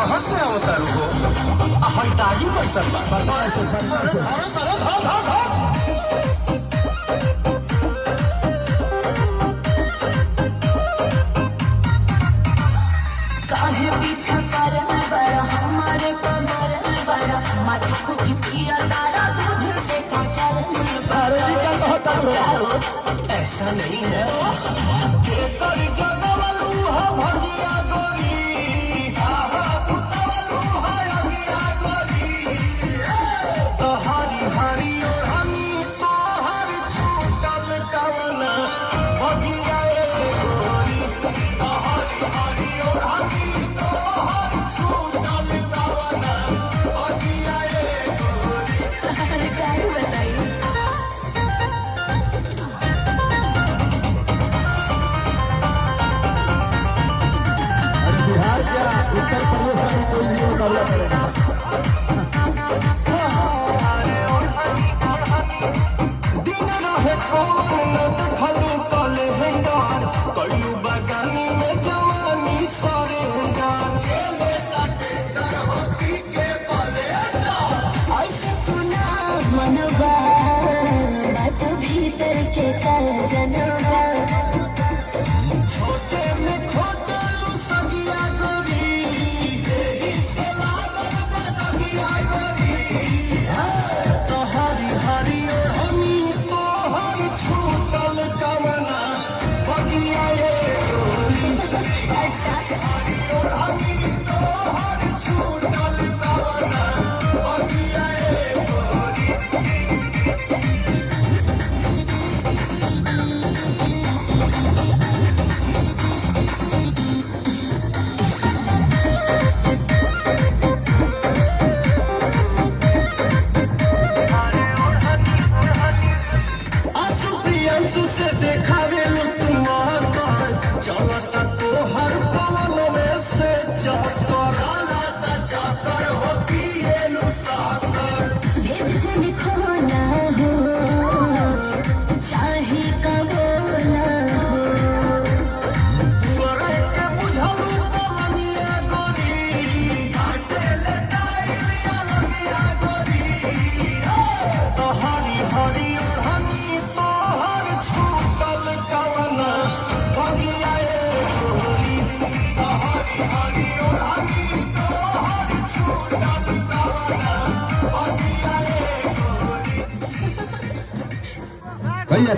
कहाँ से आवता रुको हल्दागी कैसन बा काहे पीछा करल बड़ा हमारे कमरल बड़ा माटी खुटी पिया तारा दूध से कचरल ऐसा नहीं है केसर जगवलू हा भगिया गोरी हरी हरी हमी तोहर छूटल कवना भगिया गोरी हरी हरी हमी तोहर छूटल कवना भगिया गोरी क्या बताइए बिहार क्या उत्तर प्रदेश में कोई नहीं मुकाबला करेगा। दिन रहे कौन खलू कले हेंगार कलू बगानी में जवानी सरेंगार ऐसे सुना मनोबा बात भीतर के कर जनवा छोटे में खोटलू सगिया गोरी से लागल बदगिया गोरी तो हरी हरी हमी तोहर छूटल कवना बगिया गोरी हरी हमी तोहर छूटल कवना बगिया गोरी अंशु से देखावे तुम चलता तो हर पवन में से चक्कर हो पिए भेद जन खोला हो चाहे कबोला हो के बुझलू पवनिया गोरी काटे लटाइलिया लगिया गोरी तो हरी हरी हमी तोहर छूटल कवना बगिया गोरी तो हरी हरी हमी तोहर छूटल कवना बगिया गोरी भैया